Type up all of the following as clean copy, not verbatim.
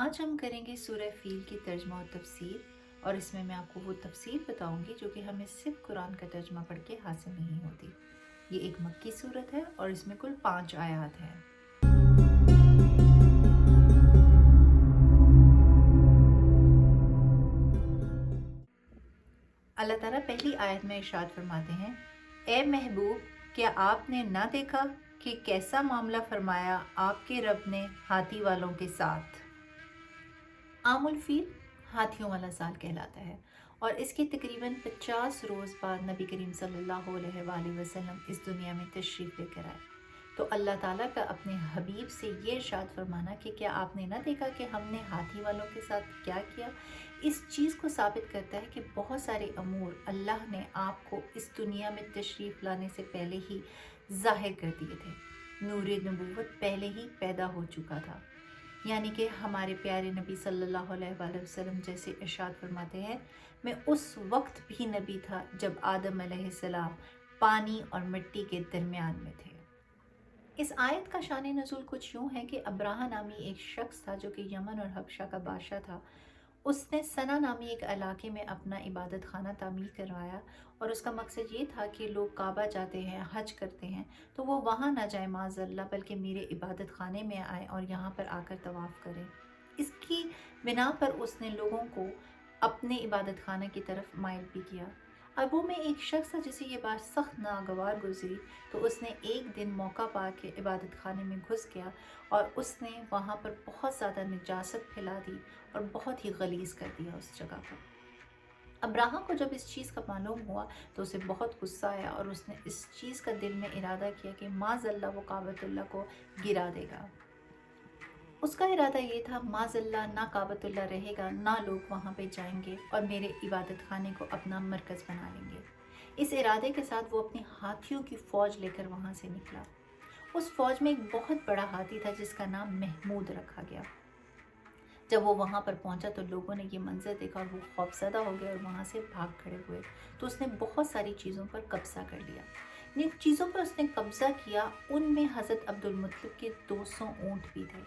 آج ہم کریں گے سورہ فیل کی ترجمہ و تفسیر، اور اس میں آپ کو وہ تفسیر بتاؤں گی جو کہ ہمیں صرف قرآن کا ترجمہ پڑھ کے حاصل نہیں ہوتی۔ یہ ایک مکی صورت ہے اور اس میں کل 5 آیات ہیں۔ اللہ تعالیٰ پہلی آیت میں ارشاد فرماتے ہیں، اے محبوب، کیا آپ نے نہ دیکھا کہ کیسا معاملہ فرمایا آپ کے رب نے ہاتھی والوں کے ساتھ۔ عام الفیل ہاتھیوں والا سال کہلاتا ہے، اور اس کے تقریباً 50 روز بعد نبی کریم صلی اللہ علیہ وآلہ وسلم اس دنیا میں تشریف لے کر آئے۔ تو اللہ تعالیٰ کا اپنے حبیب سے یہ ارشاد فرمانا کہ کیا آپ نے نہ دیکھا کہ ہم نے ہاتھی والوں کے ساتھ کیا کیا، اس چیز کو ثابت کرتا ہے کہ بہت سارے امور اللہ نے آپ کو اس دنیا میں تشریف لانے سے پہلے ہی ظاہر کر دیے تھے۔ نور نبوت پہلے ہی پیدا ہو چکا تھا، یعنی کہ ہمارے پیارے نبی صلی اللہ علیہ وآلہ وسلم جیسے ارشاد فرماتے ہیں، میں اس وقت بھی نبی تھا جب آدم علیہ السلام پانی اور مٹی کے درمیان میں تھے۔ اس آیت کا شان نزول کچھ یوں ہے کہ ابراہ نامی ایک شخص تھا جو کہ یمن اور حبشہ کا بادشاہ تھا۔ اس نے سنا نامی ایک علاقے میں اپنا عبادت خانہ تعمیر کروایا، اور اس کا مقصد یہ تھا کہ لوگ کعبہ جاتے ہیں، حج کرتے ہیں، تو وہ وہاں نہ جائیں معاذ اللہ، بلکہ میرے عبادت خانے میں آئیں اور یہاں پر آ کر طواف کریں۔ اس کی بنا پر اس نے لوگوں کو اپنے عبادت خانہ کی طرف مائل بھی کیا۔ اب وہ میں ایک شخص تھا جسے یہ بات سخت ناگوار گزری، تو اس نے ایک دن موقع پا کے عبادت خانے میں گھس گیا، اور اس نے وہاں پر بہت زیادہ نجاست پھیلا دی اور بہت ہی غلیظ کر دیا اس جگہ کو۔ ابراہ کو جب اس چیز کا معلوم ہوا تو اسے بہت غصہ آیا، اور اس نے اس چیز کا دل میں ارادہ کیا کہ معاذ اللہ وہ کعبۃ اللہ کو گرا دے گا۔ اس کا ارادہ یہ تھا، معاذ اللہ نہ کعبۃ اللہ رہے گا، نہ لوگ وہاں پہ جائیں گے اور میرے عبادت خانے کو اپنا مرکز بنا لیں گے۔ اس ارادے کے ساتھ وہ اپنی ہاتھیوں کی فوج لے کر وہاں سے نکلا۔ اس فوج میں ایک بہت بڑا ہاتھی تھا جس کا نام محمود رکھا گیا۔ جب وہ وہاں پر پہنچا تو لوگوں نے یہ منظر دیکھا اور وہ خوفزدہ ہو گئے اور وہاں سے بھاگ کھڑے ہوئے، تو اس نے بہت ساری چیزوں پر قبضہ کر لیا۔ جن چیزوں پر اس نے قبضہ کیا ان میں حضرت عبد المطلب کے 200 اونٹ بھی تھے۔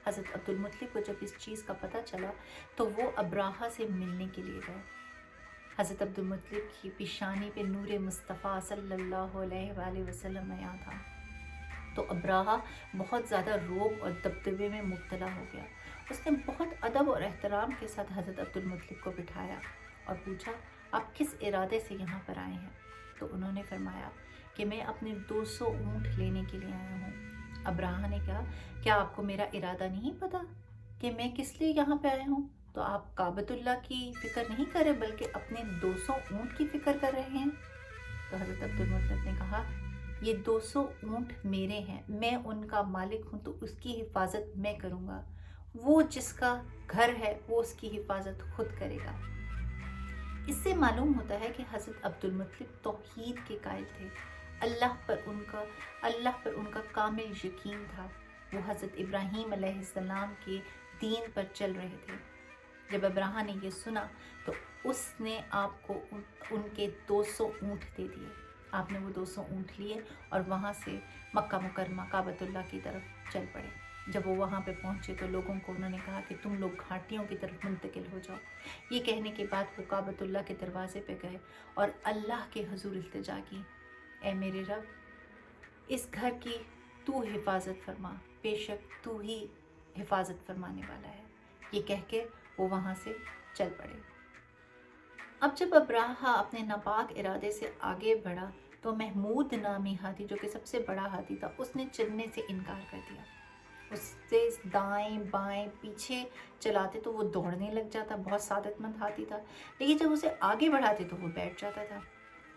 حضرت عبد المطلب کو جب اس چیز کا پتہ چلا تو وہ ابراہ سے ملنے کے لیے گئے۔ حضرت عبد المطلب کی پیشانی پہ نور مصطفیٰ صلی اللہ علیہ وآلہ وسلم آیا تھا، تو ابراہ بہت زیادہ روب اور دبدبے میں مبتلا ہو گیا۔ اس نے بہت ادب اور احترام کے ساتھ حضرت عبد المطلب کو بٹھایا اور پوچھا، آپ کس ارادے سے یہاں پر آئے ہیں؟ تو انہوں نے فرمایا کہ میں اپنے 200 اونٹ لینے کے لیے آیا ہوں۔ ابراہ نے کہا، کیا آپ کو میرا ارادہ نہیں پتا کہ میں کس لیے یہاں پہ آیا ہوں؟ تو آپ کعبۃ اللہ کی فکر نہیں کر رہے بلکہ اپنے 200 اونٹ کی فکر کر رہے ہیں؟ تو حضرت عبد المطلب نے کہا، یہ 200 اونٹ میرے ہیں، میں ان کا مالک ہوں، تو اس کی حفاظت میں کروں گا۔ وہ جس کا گھر ہے وہ اس کی حفاظت خود کرے گا۔ اس سے معلوم ہوتا ہے کہ حضرت عبد المطلب توحید کے قائل تھے، اللہ پر ان کا کامل یقین تھا۔ وہ حضرت ابراہیم علیہ السلام کے دین پر چل رہے تھے۔ جب ابراہ نے یہ سنا تو اس نے آپ کو ان کے 200 اونٹ دے دیے۔ آپ نے وہ 200 اونٹ لیے اور وہاں سے مکہ مکرمہ کعبۃ اللہ کی طرف چل پڑے۔ جب وہ وہاں پہ پہنچے تو لوگوں کو انہوں نے کہا کہ تم لوگ گھاٹیوں کی طرف منتقل ہو جاؤ۔ یہ کہنے کے بعد وہ کعبۃ اللہ کے دروازے پہ گئے اور اللہ کے حضور التجا کی، اے میرے رب، اس گھر کی تو حفاظت فرما، بے شک تو ہی حفاظت فرمانے والا ہے۔ یہ کہہ کے وہ وہاں سے چل پڑے۔ اب جب ابراہ اپنے ناپاک ارادے سے آگے بڑھا تو محمود نامی ہاتھی، جو کہ سب سے بڑا ہاتھی تھا، اس نے چلنے سے انکار کر دیا۔ اس سے دائیں بائیں پیچھے چلاتے تو وہ دوڑنے لگ جاتا، بہت سعادت مند ہاتھی تھا، لیکن جب اسے آگے بڑھاتے تو وہ بیٹھ جاتا تھا۔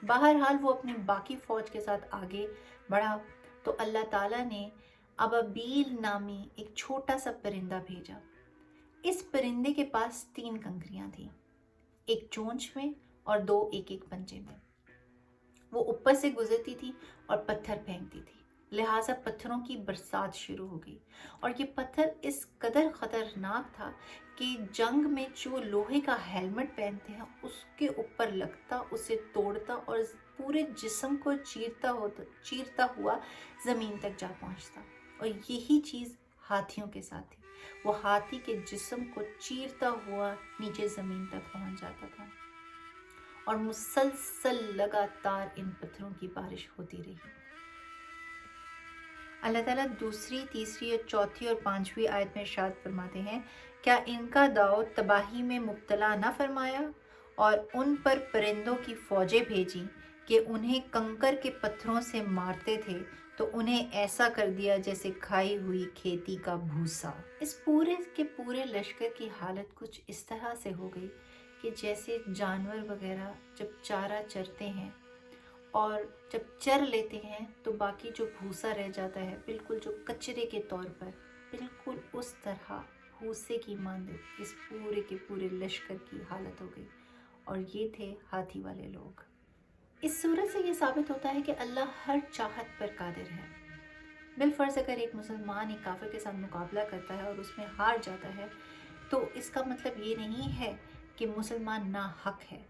بہرحال وہ اپنی باقی فوج کے ساتھ آگے بڑھا تو اللہ تعالیٰ نے ابابیل نامی ایک چھوٹا سا پرندہ بھیجا۔ اس پرندے کے پاس 3 کنکریاں تھیں، ایک چونچ میں اور 2 ایک ایک پنجے میں۔ وہ اوپر سے گزرتی تھی اور پتھر پھینکتی تھی، لہٰذا پتھروں کی برسات شروع ہو گئی، اور یہ پتھر اس قدر خطرناک تھا کہ جنگ میں جو لوہے کا ہیلمٹ پہنتے ہیں اس کے اوپر لگتا، اسے توڑتا اور پورے جسم کو چیرتا ہوا زمین تک جا پہنچتا، اور یہی چیز ہاتھیوں کے ساتھ تھی۔ وہ ہاتھی کے جسم کو چیرتا ہوا نیچے زمین تک پہنچ جاتا تھا اور مسلسل لگاتار ان پتھروں کی بارش ہوتی رہی۔ اللہ تعالیٰ دوسری، تیسری اور چوتھی اور پانچویں آیت میں ارشاد فرماتے ہیں، کیا ان کا داؤ تباہی میں مبتلا نہ فرمایا اور ان پر پرندوں کی فوجیں بھیجی کہ انہیں کنکر کے پتھروں سے مارتے تھے تو انہیں ایسا کر دیا جیسے کھائی ہوئی کھیتی کا بھوسا۔ اس پورے کے پورے لشکر کی حالت کچھ اس طرح سے ہو گئی کہ جیسے جانور وغیرہ جب چارہ چرتے ہیں اور جب چر لیتے ہیں تو باقی جو بھوسا رہ جاتا ہے بالکل جو کچرے کے طور پر، بالکل اس طرح بھوسے کی مانند اس پورے کے پورے لشکر کی حالت ہو گئی، اور یہ تھے ہاتھی والے لوگ۔ اس صورت سے یہ ثابت ہوتا ہے کہ اللہ ہر چاہت پر قادر ہے۔ بالفرض اگر ایک مسلمان ایک کافر کے ساتھ مقابلہ کرتا ہے اور اس میں ہار جاتا ہے تو اس کا مطلب یہ نہیں ہے کہ مسلمان ناحق ہے،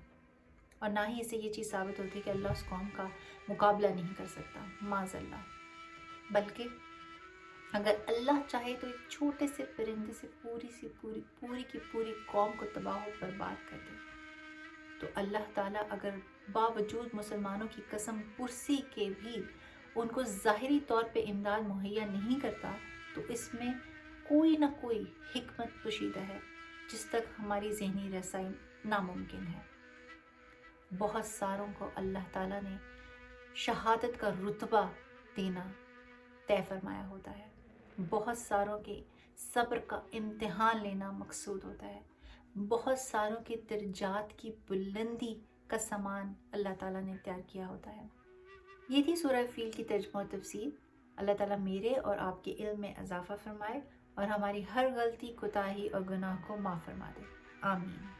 اور نہ ہی اسے یہ چیز ثابت ہوتی ہے کہ اللہ اس قوم کا مقابلہ نہیں کر سکتا، معاذ اللہ۔ بلکہ اگر اللہ چاہے تو ایک چھوٹے سے پرندے سے پوری کی پوری قوم کو تباہ و برباد کر دے، تو اللہ تعالیٰ اگر باوجود مسلمانوں کی قسم پرسی کے بھی ان کو ظاہری طور پہ امداد مہیا نہیں کرتا تو اس میں کوئی نہ کوئی حکمت پوشیدہ ہے جس تک ہماری ذہنی رسائی ناممکن ہے۔ بہت ساروں کو اللہ تعالیٰ نے شہادت کا رتبہ دینا طے فرمایا ہوتا ہے، بہت ساروں کے صبر کا امتحان لینا مقصود ہوتا ہے، بہت ساروں کے درجات کی بلندی کا سامان اللہ تعالیٰ نے تیار کیا ہوتا ہے۔ یہ تھی سورہ فیل کی ترجمہ و تفسیر۔ اللہ تعالیٰ میرے اور آپ کے علم میں اضافہ فرمائے اور ہماری ہر غلطی، کوتاہی اور گناہ کو معاف فرما دے، آمین۔